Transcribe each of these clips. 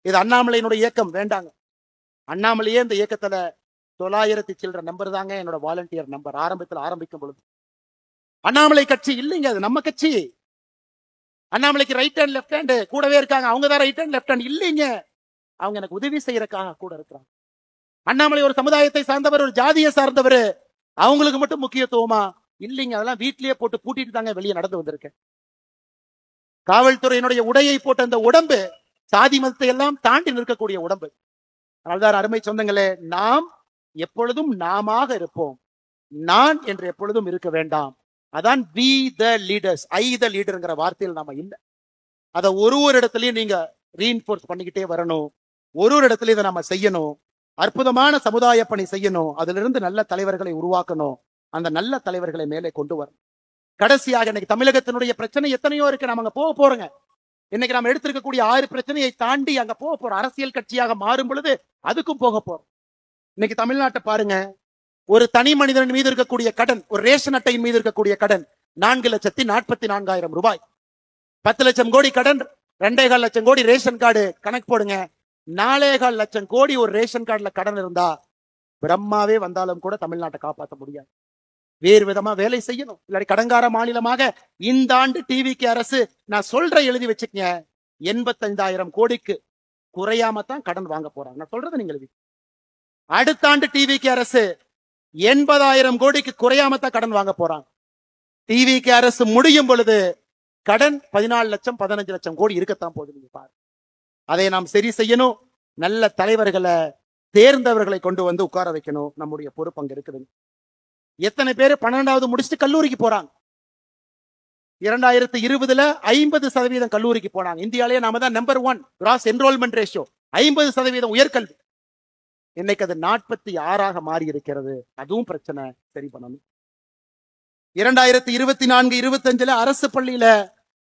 இது அண்ணாமலையினுடைய இயக்கம் வேண்டாங்க. அண்ணாமலையே இந்த இயக்கத்துல 900 சில்லற நம்பர் தாங்க என்னோட வாலண்டியர் நம்பர் ஆரம்பிக்கும் பொழுது. அண்ணாமலை கட்சி இல்லைங்க, அது நம்ம கட்சி. அண்ணாமலைக்கு ரைட் ஹேண்ட் லெஃப்ட் ஹேண்ட் கூடவே இருக்காங்க, அவங்க தான் ரைட் ஹேண்ட் லெஃப்ட் ஹேண்ட் இல்லைங்க, அவங்க எனக்கு உதவி செய்யறதுக்காக கூட இருக்கிறாங்க. அண்ணாமலை ஒரு சமுதாயத்தை சார்ந்தவர், ஒரு ஜாதியை சார்ந்தவர், அவங்களுக்கு மட்டும் முக்கியத்துவமா இல்லைங்க. அதெல்லாம் வீட்லயே போட்டு பூட்டிட்டு தாங்க வெளியே நடந்து வந்திருக்கேன். காவல்துறையினுடைய உடையை போட்ட அந்த உடம்பு சாதி மதத்தை எல்லாம் தாண்டி நிற்கக்கூடிய உடம்பு. அதனால்தான் அருமை சொந்தங்களே, நாம் எப்பொழுதும் நாமாக இருப்போம், நான் என்று எப்பொழுதும் இருக்க வேண்டாம். அதான் we the leaders, I the leaderங்கிற வார்த்தையில் நாம இல்லை. அதை ஒரு இடத்துலயும் நீங்க ரீஇன்ஃபோர்ஸ் பண்ணிக்கிட்டே வரணும். ஒரு இடத்துலயும் இதை நம்ம செய்யணும். அற்புதமான சமுதாய பணி செய்யணும். அதுல இருந்து நல்ல தலைவர்களை உருவாக்கணும். அந்த நல்ல தலைவர்களை மேலே கொண்டு வரணும். கடைசியாக இன்னைக்கு தமிழகத்தினுடைய பிரச்சனை எத்தனையோ இருக்கு, நம்ம அங்க போக போறோங்க. இன்னைக்கு நம்ம எடுத்திருக்கக்கூடிய 6 பிரச்சனையை தாண்டி அங்க போக போறோம். அரசியல் கட்சியாக மாறும் பொழுது அதுக்கும் போக போறோம். இன்னைக்கு தமிழ்நாட்டை பாருங்க, ஒரு தனி மனிதன் மீது இருக்கக்கூடிய கடன், ஒரு ரேஷன் அட்டையின் மீது இருக்கக்கூடிய கடன் 4,44,000 ரூபாய். 10 லட்சம் கோடி கடன், 2.25 லட்சம் கோடி ரேஷன் கார்டு கணக்கு போடுங்க. 4.25 லட்சம் கோடி ஒரு ரேஷன் கார்டுல கடன் இருந்தா பிரம்மாவே வந்தாலும் கூட தமிழ்நாட்டை காப்பாற்ற முடியாது. வேறு விதமா வேலை செய்யணும். இல்லாட்டி கடங்கார மாநிலமாக இந்த ஆண்டு டிவிக்கு அரசு, நான் சொல்ற எழுதி வச்சுக்கங்க, 85,000 கோடிக்கு குறையாம தான் கடன் வாங்க போறாங்க. நான் சொல்றது நீங்க எழுதி. அடுத்த ஆண்டு டிவிக்கு அரசு 80,000 கோடிக்கு குறையாம தான் கடன் வாங்க போறாங்க. டிவிக்கு அரசு முடியும் பொழுது கடன் 14 லட்சம் 15 லட்சம் கோடி இருக்கத்தான் போகுது. நீங்க பாருங்க, அதை நாம் சரி செய்யணும். நல்ல தலைவர்களை, தேர்ந்தவர்களை கொண்டு வந்து உட்கார வைக்கணும். நம்முடைய பொறுப்பு அங்க இருக்குது. எத்தனை பேர் 12வது முடிச்சுட்டு கல்லூரிக்கு போறாங்க? 2020 50% கல்லூரிக்கு போனாங்க. இந்தியாவிலேயே நாம தான் நம்பர் 1 கிராஸ் என்ரோல்மெண்ட் ரேஷியோ, 50% உயர்கல்வி. இன்னைக்கு அது 46ஆக மாறி இருக்கிறது. அதுவும் பிரச்சனை, சரி பண்ணணும். 2024-25 அரசு பள்ளியில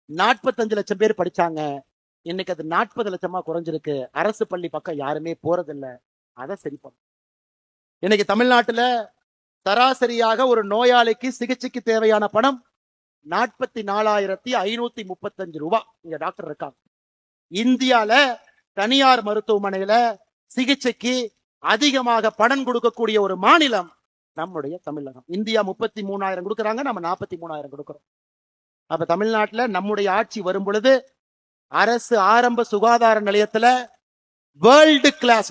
45 லட்சம் பேர் படிச்சாங்க. இன்னைக்கு அது 40 லட்சமா குறைஞ்சிருக்கு. அரசு பள்ளி பக்கம் யாருமே போறதில்லை. அதை சரி பண்ணணும். இன்னைக்கு தமிழ்நாட்டுல சராசரியாக ஒரு நோயாளிக்கு சிகிச்சைக்கு தேவையான பணம் 44,535 ரூபாய். இங்க டாக்டர் இருக்காங்க. இந்தியால தனியார் மருத்துவமனையில சிகிச்சைக்கு அதிகமாக பணம் கொடுக்கக்கூடிய ஒரு மாநிலம் நம்முடைய தமிழகம். இந்தியா 33,000 கொடுக்குறாங்க, நம்ம 43,000 கொடுக்கிறோம். அப்ப தமிழ்நாட்டுல நம்முடைய ஆட்சி வரும் பொழுது அரசு ஆரம்ப சுகாதார நிலையத்துல வேர்ல்டு கிளாஸ்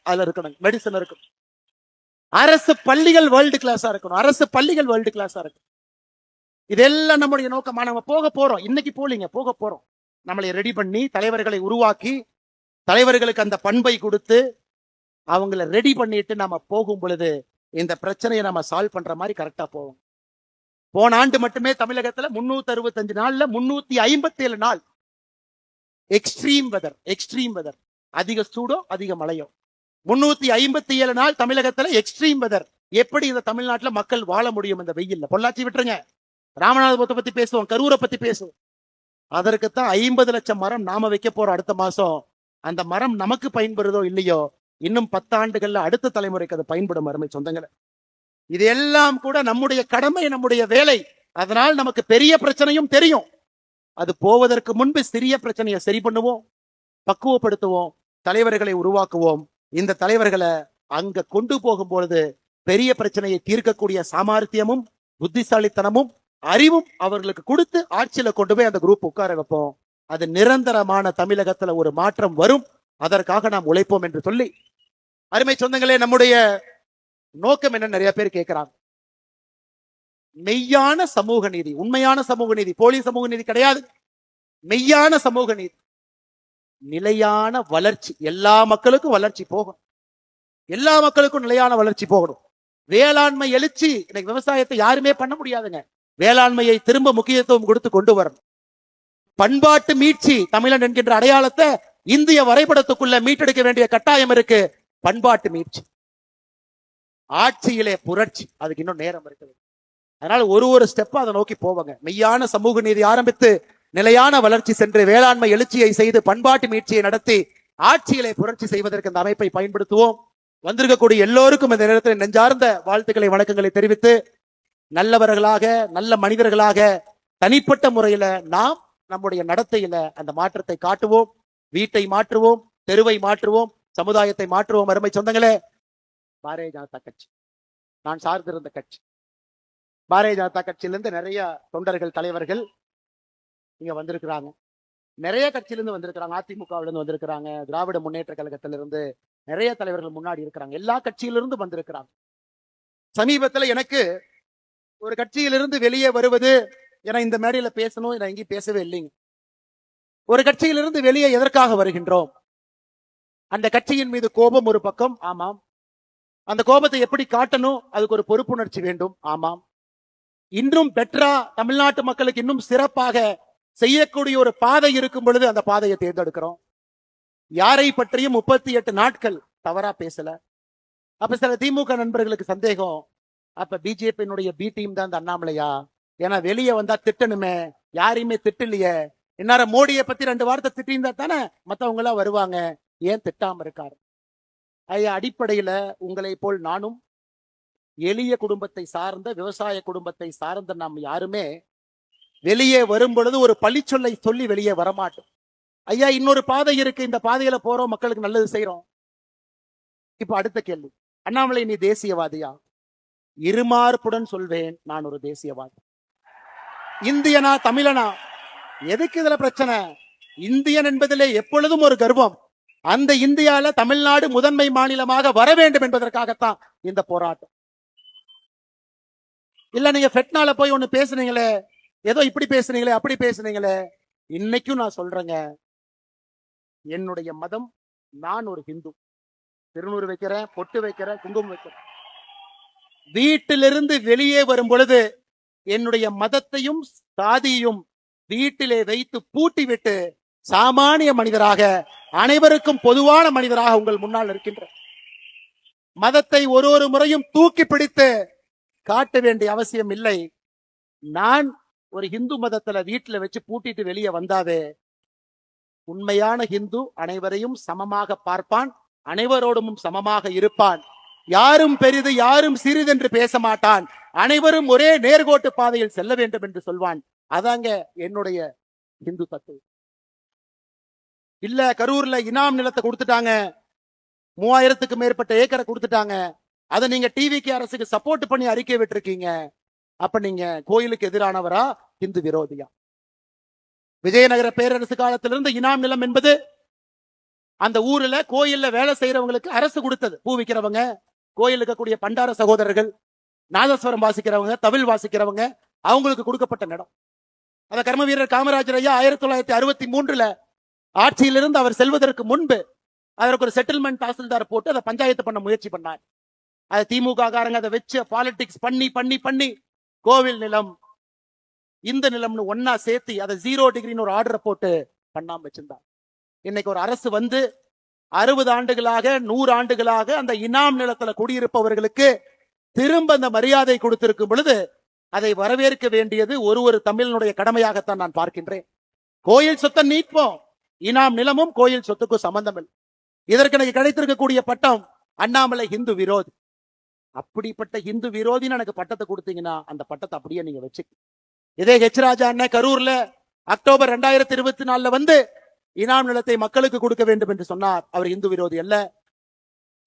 அதுல இருக்கணும், மெடிசன் இருக்கணும். அரசு பள்ளிகள் வேர்ல்டு கிளாஸா இருக்கணும். அரசு பள்ளிகள் வேர்ல்டு கிளாஸா இருக்கணும். இதெல்லாம் நம்முடைய நோக்கமா. நம்ம போக போறோம். இன்னைக்கு போலீங்க, போக போறோம். நம்மளை ரெடி பண்ணி தலைவர்களை உருவாக்கி, தலைவர்களுக்கு அந்த பண்பை கொடுத்து அவங்களை ரெடி பண்ணிட்டு நம்ம போகும் பொழுது இந்த பிரச்சனையை நம்ம சால்வ் பண்ற மாதிரி கரெக்டா போவோம். போன ஆண்டு மட்டுமே தமிழகத்துல 365 நாள்ல 357 நாள் எக்ஸ்ட்ரீம் வெதர், அதிக சூடோ அதிக மழையோ. 357 நாள் தமிழகத்துல எக்ஸ்ட்ரீம் வெதர். எப்படி இந்த தமிழ்நாட்டுல மக்கள் வாழ முடியும் இந்த வெயில்ல? பொள்ளாச்சி விட்டுருங்க, ராமநாதபுரத்தை பத்தி பேசுவோம், கரூரை பத்தி பேசுவோம். அதற்குத்தான் 50 லட்சம் மரம் நாம வைக்க போறோம் அடுத்த மாசம். அந்த மரம் நமக்கு பயன்படுதோ இல்லையோ, இன்னும் 10 ஆண்டுகள்ல அடுத்த தலைமுறைக்கு அது பயன்படும். அருமை சொந்தங்களை, இது எல்லாம் கூட நம்முடைய கடமை, நம்முடைய வேலை. அதனால் நமக்கு பெரிய பிரச்சனையும் தெரியும். அது போவதற்கு முன்பு சிறிய பிரச்சனையை சரி பண்ணுவோம், பக்குவப்படுத்துவோம், தலைவர்களை உருவாக்குவோம். இந்த தலைவர்களை அங்க கொண்டு போகும்பொழுது பெரிய பிரச்சனையை தீர்க்கக்கூடிய சாமர்த்தியமும் புத்திசாலித்தனமும் அறிவும் அவர்களுக்கு கொடுத்து ஆட்சியில கொண்டு போய் அந்த குரூப் உட்கார வைப்போம். அது நிரந்தரமான தமிழகத்துல ஒரு மாற்றம் வரும். அதற்காக நாம் உழைப்போம் என்று சொல்லி, அருமை சொந்தங்களே, நம்முடைய நோக்கம் என்ன? நிறைய பேர் கேட்கிறாங்க. மெய்யான சமூக நீதி, உண்மையான சமூக நீதி, போலி சமூக நீதி கிடையாது. மெய்யான சமூக நீதி, நிலையான வளர்ச்சி. எல்லா மக்களுக்கும் வளர்ச்சி போகும், எல்லா மக்களுக்கும் நிலையான வளர்ச்சி போகணும். வேளாண்மை எழுச்சி. இன்னைக்கு விவசாயத்தை யாருமே பண்ண முடியாதுங்க. வேளாண்மையை திரும்ப முக்கியத்துவம் கொடுத்து கொண்டு வரணும். பண்பாட்டு மீட்சி, தமிழன் என்கின்ற அடையாளத்தை இந்திய வரைபடத்துக்குள்ள மீட்டெடுக்க வேண்டிய கட்டாயம் இருக்கு. பண்பாட்டு மீட்சி, ஆட்சியிலே புரட்சி, அதுக்கு இன்னும் நேரம் இருக்குது. அதனால ஒரு ஸ்டெப்பா அதை நோக்கி போவாங்க. மெய்யான சமூக நீதி ஆரம்பித்து நிலையான வளர்ச்சி சென்று வேளாண்மை எழுச்சியை செய்து பண்பாட்டு மீட்சியை நடத்தி ஆட்சியிலே புரட்சி செய்வதற்கு இந்த அமைப்பை பயன்படுத்துவோம். வந்திருக்கக்கூடிய எல்லோருக்கும் இந்த நேரத்தில் நெஞ்சார்ந்த வாழ்த்துக்களை, வணக்கங்களை தெரிவித்து, நல்லவர்களாக, நல்ல மனிதர்களாக, தனிப்பட்ட முறையில நாம் நம்முடைய நடத்தையில அந்த மாற்றத்தை காட்டுவோம். வீட்டை மாற்றுவோம், தெருவை மாற்றுவோம், சமுதாயத்தை மாற்றுவோம். அருமை சொந்தங்களே, பாரதிய ஜனதா கட்சி நான் சார்ந்திருந்த கட்சி. பாரதிய ஜனதா கட்சியிலிருந்து நிறைய தொண்டர்கள், தலைவர்கள் இங்க வந்திருக்கிறாங்க. நிறைய கட்சியிலிருந்து வந்திருக்கிறாங்க. அதிமுகவிலிருந்து வந்திருக்கிறாங்க, திராவிட முன்னேற்ற கழகத்திலிருந்து நிறைய தலைவர்கள் முன்னாடி இருக்கிறாங்க. எல்லா கட்சியிலிருந்து வந்திருக்கிறாங்க. சமீபத்தில் எனக்கு ஒரு கட்சியிலிருந்து வெளியே வருவது, ஏன்னா இந்த மேடையில பேசணும், நான் எங்கேயும் பேசவே இல்லைங்க. ஒரு கட்சியிலிருந்து வெளியே எதற்காக வருகின்றோம்? அந்த கட்சியின் மீது கோபம் ஒரு பக்கம், ஆமாம். அந்த கோபத்தை எப்படி காட்டணும்? அதுக்கு ஒரு பொறுப்புணர்ச்சி வேண்டும், ஆமாம். இன்னும் பெட்டரா தமிழ்நாட்டு மக்களுக்கு இன்னும் சிறப்பாக செய்யக்கூடிய ஒரு பாதை இருக்கும் பொழுது அந்த பாதையை தேர்ந்தெடுக்கிறோம். யாரை பற்றியும் 38 நாட்கள் தவறா பேசல. அப்ப சில திமுக நண்பர்களுக்கு சந்தேகம், அப்ப பிஜேபியினுடைய பி டீம் தான் இந்த அண்ணாமலையா? ஏன்னா வெளியே வந்தா திட்டணுமே, யாரையுமே திட்டலையே. இந்நேரம் மோடியை பத்தி 2 வார்த்தை திட்டிருந்தா தானே மத்தவங்க எல்லாம் வருவாங்க, ஏன் திட்டாம இருக்காரு? ஐயா, அடிப்படையில உங்களை போல் நானும் எளிய குடும்பத்தை சார்ந்த, விவசாய குடும்பத்தை சார்ந்த நாம் யாருமே வெளியே வரும் பொழுது ஒரு பழிச்சொல்லை சொல்லி வெளியே வரமாட்டோம். ஐயா, இன்னொரு பாதை இருக்கு, இந்த பாதையில போறோம், மக்களுக்கு நல்லது செய்யறோம். இப்ப அடுத்த கேள்வி, அண்ணாமலை நீ தேசியவாதியா? இருமாறுப்புடன் சொல்வேன், நான் ஒரு தேசியவாதி. இந்தியனா தமிழனா? எதுக்கு இதுல பிரச்சனை? இந்தியன் என்பதிலே எப்பொழுதும் ஒரு கர்வம். அந்த இந்தியால தமிழ்நாடு முதன்மை மாநிலமாக வர வேண்டும் என்பதற்காகத்தான் இந்த போராட்டம். இல்ல நீங்க ஃபெட்னால போய் ஒண்ணு பேசுனீங்களே, ஏதோ இப்படி பேசுனீங்களே, அப்படி பேசுனீங்களே. இன்னைக்கும் நான் சொல்றேங்க, என்னுடைய மதம், நான் ஒரு ஹிந்து. திருநூறு வைக்கிறேன், பொட்டு வைக்கிறேன், குங்குமம் வைக்கிறேன். வீட்டிலிருந்து வெளியே வரும் பொழுது என்னுடைய மதத்தையும் சாதியையும் வீட்டிலே வைத்து பூட்டி விட்டு சாமானிய மனிதராக, அனைவருக்கும் பொதுவான மனிதராக உங்கள் முன்னால் இருக்கின்ற மதத்தை ஒரு முறையும் தூக்கி பிடித்து காட்ட வேண்டிய அவசியம் இல்லை. நான் ஒரு இந்து மதத்துல வீட்டுல வச்சு பூட்டிட்டு வெளியே வந்தாவே, உண்மையான ஹிந்து அனைவரையும் சமமாக பார்ப்பான், அனைவரோடும் சமமாக இருப்பான். யாரும் பெரிது யாரும் சிறிது என்று பேச மாட்டான். அனைவரும் ஒரே நேர்கோட்டு பாதையில் செல்ல வேண்டும் என்று சொல்வான். அதாங்க என்னுடைய இந்து தத்துவம். இல்ல கரூர்ல இனாம் நிலத்தை கொடுத்துட்டாங்க, 3000க்கு மேற்பட்ட ஏக்கரை கொடுத்துட்டாங்க, அதை நீங்க டிவிக்கு அரசுக்கு சப்போர்ட் பண்ணி அறிக்கை விட்டுருக்கீங்க, அப்ப நீங்க கோயிலுக்கு எதிரானவரா, இந்து விரோதியா? விஜயநகர பேரரசு காலத்திலிருந்து இனாம் நிலம் என்பது அந்த ஊர்ல கோயில்ல வேலை செய்யறவங்களுக்கு அரசு கொடுத்தது. பூ விற்கிறவங்க, கோயில் இருக்கக்கூடிய பண்டார சகோதரர்கள், நாதஸ்வரம் வாசிக்கிறவங்க, தவில் வாசிக்கிறவங்க, அவங்களுக்கு கொடுக்கப்பட்ட இடம். அத கர்ம வீரர் காமராஜர் ஐயா 1963 ஆட்சியிலிருந்து அவர் செல்வதற்கு முன்பு அதற்கு ஒரு செட்டில்மெண்ட் தாசில்தார் போட்டு அதை பஞ்சாயத்து பண்ண முயற்சி பண்ணார். அது திமுக காரங்க அதை வச்சு பாலிடிக்ஸ் பண்ணி பண்ணி பண்ணி கோவில் நிலம் இந்த நிலம்னு ஒன்னா சேர்த்து அதை 0 டிகிரின்னு ஒரு ஆர்டரை போட்டு பண்ணாம வச்சிருந்தார். இன்னைக்கு ஒரு அரசு வந்து 60 ஆண்டுகளாக 100 ஆண்டுகளாக அந்த இனாம் நிலத்துல குடியிருப்பவர்களுக்கு திரும்ப அந்த மரியாதை கொடுத்திருக்கும் பொழுது அதை வரவேற்க வேண்டியது ஒரு தமிழனுடைய கடமையாகத்தான் நான் பார்க்கின்றேன். கோயில் சொத்தை நீட்போம், இனாம் நிலமும் கோயில் சொத்துக்கும் சம்பந்தம் இல்லை. இதற்கு எனக்கு கிடைத்திருக்கக்கூடிய பட்டம் அண்ணாமலை இந்து விரோதி. அப்படிப்பட்ட இந்து விரோதின்னு எனக்கு பட்டத்தை கொடுத்தீங்கன்னா அந்த பட்டத்தை அப்படியே நீங்க வச்சு. இதே ஹெச் ராஜா அண்ணன் கரூர்ல அக்டோபர் 2024 வந்து இனாம் நிலத்தை மக்களுக்கு கொடுக்க வேண்டும் என்று சொன்னார். அவர் இந்து விரோதி அல்ல.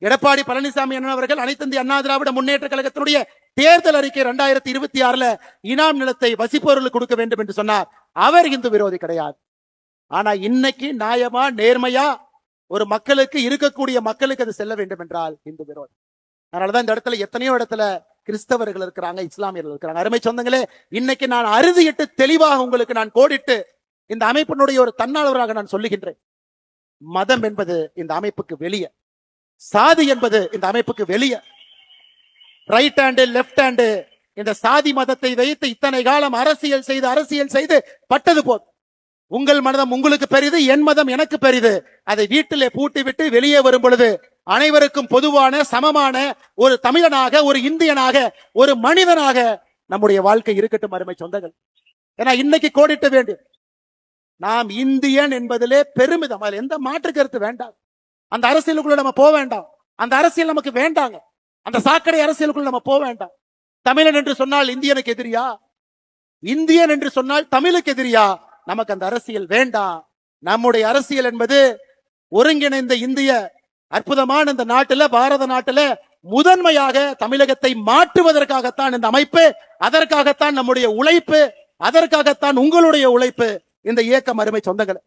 எடப்பாடி பழனிசாமி அண்ணன் அவர்கள் அனைத்து இந்திய அண்ணா திராவிட முன்னேற்ற கழகத்தினுடைய தேர்தல் அறிக்கை 2026 இனாம் நிலத்தை வசிப்பவர்களுக்கு கொடுக்க வேண்டும் என்று சொன்னார். அவர் இந்து விரோதி கிடையாது. ஆனா இன்னைக்கு நியாயமா நேர்மையா ஒரு மக்களுக்கு இருக்கக்கூடிய மக்களுக்கு அது செல்ல வேண்டும் என்றால் இந்து விரோதி. அதனாலதான் இந்த இடத்துல எத்தனையோ இடத்துல கிறிஸ்தவர்கள் இருக்கிறாங்க, இஸ்லாமியர்கள் இருக்கிறாங்க. அருமை சொந்தங்களே, இன்னைக்கு நான் அறுதியிட்டு தெளிவாக உங்களுக்கு நான் கோடிட்டு இந்த அமைப்பினுடைய ஒரு தன்னாளராக நான் சொல்லுகின்றேன். மதம் என்பது இந்த அமைப்புக்கு வெளியே, சாதி என்பது இந்த அமைப்புக்கு வெளியே. ரைட் ஹேண்டு லெப்ட் ஹேண்டு இந்த சாதி மதத்தை வைத்து இத்தனை காலம் அரசியல் செய்து பட்டது போதும். உங்கள் மதம் உங்களுக்கு பெரிது, என் மதம் எனக்கு பெரிது. அதை வீட்டிலே பூட்டி விட்டு வெளியே வரும் பொழுது அனைவருக்கும் பொதுவான சமமான ஒரு தமிழனாக, ஒரு இந்தியனாக, ஒரு மனிதனாக நம்முடைய வாழ்க்கை இருக்கட்டும். அருமை சொந்தங்கள், ஏன்னா இன்னைக்கு கோடிட்ட வேண்டும். நாம் இந்தியன் என்பதிலே பெருமிதம், அதில் எந்த மாற்று கருத்து வேண்டாம். அந்த அரசியலுக்குள்ள நம்ம போக வேண்டாம், அந்த அரசியல் நமக்கு வேண்டாங்க. அந்த சாக்கடை அரசியலுக்குள்ள நம்ம போக வேண்டாம். தமிழன் என்று சொன்னால் இந்தியனுக்கு எதிரியா? இந்தியன் என்று சொன்னால் தமிழுக்கு எதிரியா? நமக்கு அந்த அரசியல் வேண்டாம். நம்முடைய அரசியல் என்பது ஒருங்கிணைந்த இந்திய அற்புதமான இந்த நாட்டுல, பாரத நாட்டுல முதன்மையாக தமிழகத்தை மாற்றுவதற்காகத்தான் இந்த அமைப்பு, அதற்காகத்தான் நம்முடைய உழைப்பு, அதற்காகத்தான் உங்களுடைய உழைப்பு. இந்த இயக்கம் அருமை சொந்தங்கள்.